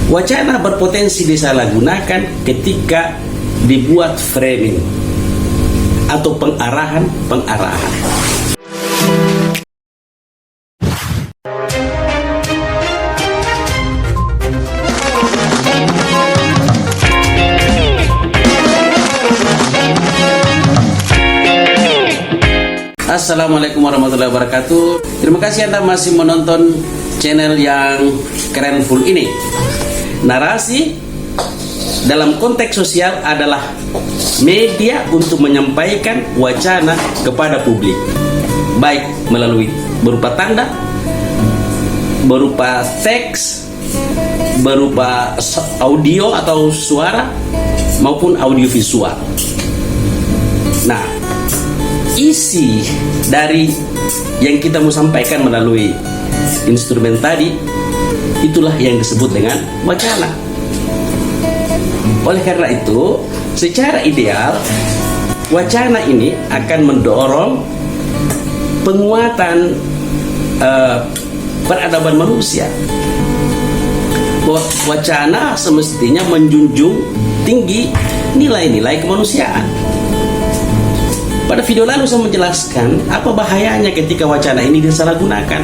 Wacana berpotensi disalahgunakan ketika dibuat framing atau pengarahan. Assalamualaikum warahmatullahi wabarakatuh. Terima kasih Anda masih menonton channel yang keren full ini. Narasi dalam konteks sosial adalah media untuk menyampaikan wacana kepada publik, baik melalui berupa tanda, berupa teks, berupa audio atau suara, maupun audiovisual. Nah, isi dari yang kita mau sampaikan melalui instrumen tadi, itulah yang disebut dengan wacana. Oleh karena itu, secara ideal, wacana ini akan mendorong penguatan peradaban manusia. Wacana semestinya menjunjung tinggi nilai-nilai kemanusiaan. Pada video lalu saya menjelaskan apa bahayanya ketika wacana ini disalahgunakan.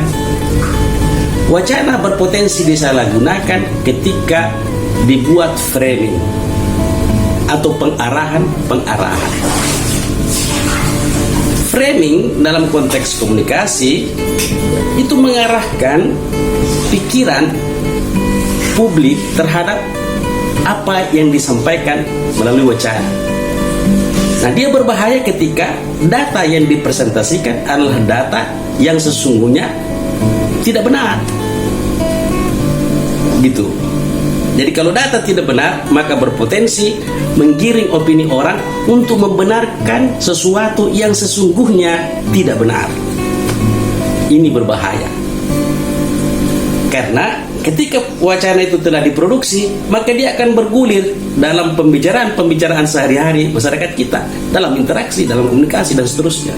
Wacana berpotensi disalahgunakan ketika dibuat framing atau pengarahan. Framing dalam konteks komunikasi itu mengarahkan pikiran publik terhadap apa yang disampaikan melalui wacana. Nah, dia berbahaya ketika data yang dipresentasikan adalah data yang sesungguhnya tidak benar. Gitu. Jadi kalau data tidak benar, maka berpotensi menggiring opini orang untuk membenarkan sesuatu yang sesungguhnya tidak benar. Ini berbahaya. Karena ketika wacana itu telah diproduksi, maka dia akan bergulir dalam pembicaraan sehari-hari masyarakat kita, dalam interaksi, dalam komunikasi, dan seterusnya.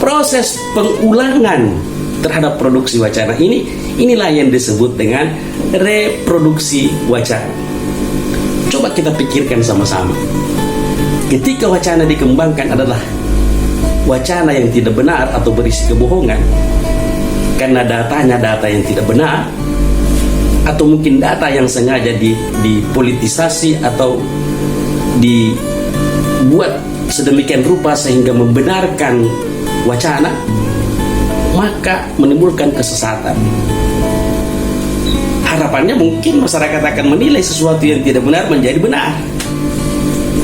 Proses pengulangan terhadap produksi wacana inilah yang disebut dengan reproduksi wacana. Coba kita pikirkan sama-sama. Ketika wacana dikembangkan adalah wacana yang tidak benar atau berisi kebohongan, karena datanya data yang tidak benar, atau mungkin data yang sengaja dipolitisasi atau dibuat sedemikian rupa sehingga membenarkan wacana, maka menimbulkan kesesatan. Harapannya mungkin masyarakat akan menilai sesuatu yang tidak benar menjadi benar,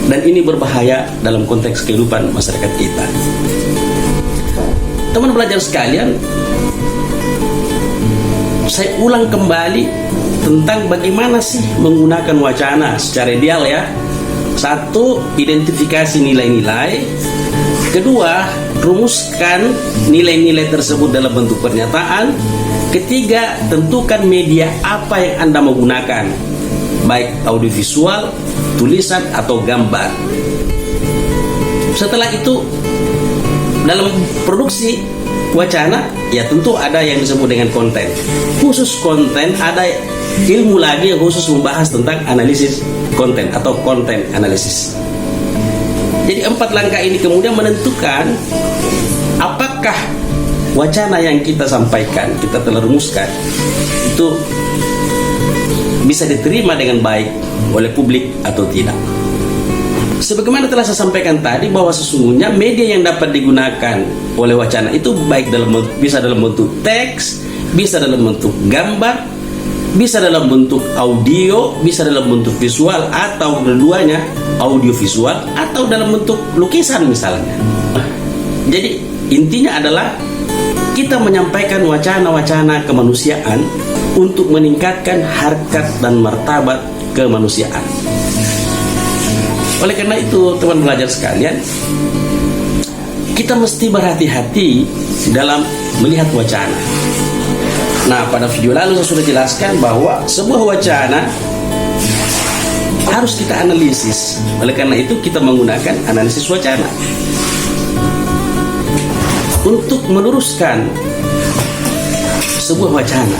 dan ini berbahaya dalam konteks kehidupan masyarakat kita. Teman belajar sekalian, saya ulang kembali tentang bagaimana sih menggunakan wacana secara ideal ya. Satu, identifikasi nilai-nilai. Kedua, rumuskan nilai-nilai tersebut dalam bentuk pernyataan. Ketiga, tentukan media apa yang Anda mau gunakan, baik audiovisual, tulisan, atau gambar. Setelah itu, dalam produksi wacana, ya tentu ada yang disebut dengan konten. Khusus konten, ada ilmu lagi yang khusus membahas tentang analisis konten atau konten analisis. Jadi 4 langkah ini kemudian menentukan apakah wacana yang kita sampaikan, kita telah rumuskan, itu bisa diterima dengan baik oleh publik atau tidak. Sebagaimana telah saya sampaikan tadi, bahwa sesungguhnya media yang dapat digunakan oleh wacana itu baik bisa dalam bentuk teks, bisa dalam bentuk gambar, bisa dalam bentuk audio, bisa dalam bentuk visual, atau keduanya, audio visual, atau dalam bentuk lukisan misalnya. Jadi intinya adalah kita menyampaikan wacana-wacana kemanusiaan untuk meningkatkan harkat dan martabat kemanusiaan. Oleh karena itu, teman belajar sekalian, kita mesti berhati-hati dalam melihat wacana. Nah, pada video lalu saya sudah jelaskan bahwa sebuah wacana harus kita analisis. Oleh karena itu, kita menggunakan analisis wacana untuk meluruskan sebuah wacana.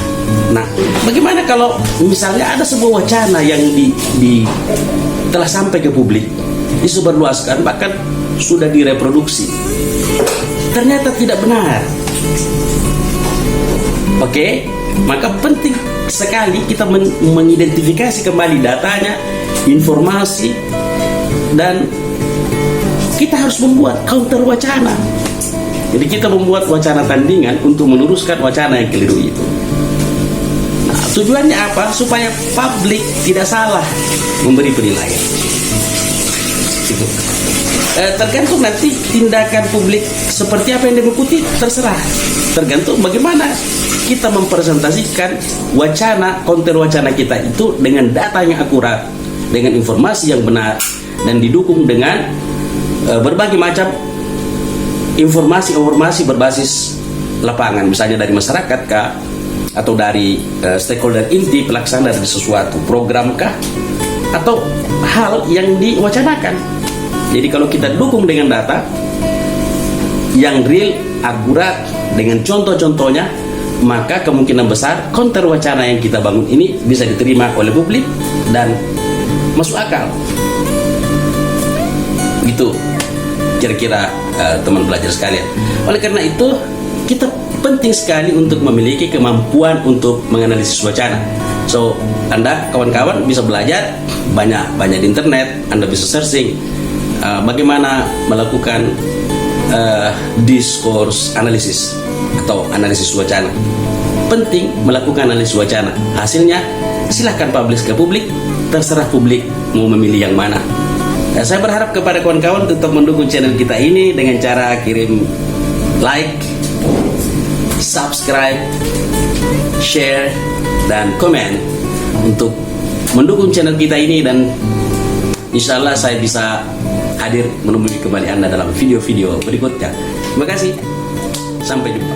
Nah, Bagaimana kalau misalnya ada sebuah wacana yang telah sampai ke publik, disebarluaskan, bahkan sudah direproduksi, ternyata tidak benar. Oke, maka penting sekali kita mengidentifikasi kembali datanya, informasi, dan kita harus membuat counter wacana. Jadi kita membuat wacana tandingan untuk meluruskan wacana yang keliru itu. Nah, tujuannya apa? Supaya publik tidak salah memberi penilaian. Gitu. Tergantung nanti tindakan publik seperti apa yang diikuti, terserah. Tergantung bagaimana kita mempresentasikan wacana, counter wacana kita itu dengan data yang akurat, dengan informasi yang benar, dan didukung dengan berbagai macam informasi berbasis lapangan, misalnya dari masyarakat kah, atau dari stakeholder inti pelaksana dari sesuatu program kah, atau hal yang diwacanakan. Jadi kalau kita dukung dengan data yang real, akurat, dengan contoh-contohnya, maka kemungkinan besar counter wacana yang kita bangun ini bisa diterima oleh publik dan masuk akal. Gitu kira-kira teman belajar sekalian. Oleh karena itu, kita penting sekali untuk memiliki kemampuan untuk menganalisis wacana. So, Anda kawan-kawan bisa belajar banyak di internet. Anda bisa searching bagaimana melakukan discourse analisis atau analisis wacana. Penting melakukan analisis wacana. Hasilnya silahkan publish ke publik, terserah publik mau memilih yang mana. Saya berharap kepada kawan-kawan tetap mendukung channel kita ini dengan cara kirim like, subscribe, share, dan komen untuk mendukung channel kita ini, dan insya Allah saya bisa hadir menemui kembali Anda dalam video-video berikutnya. Terima kasih, sampai jumpa.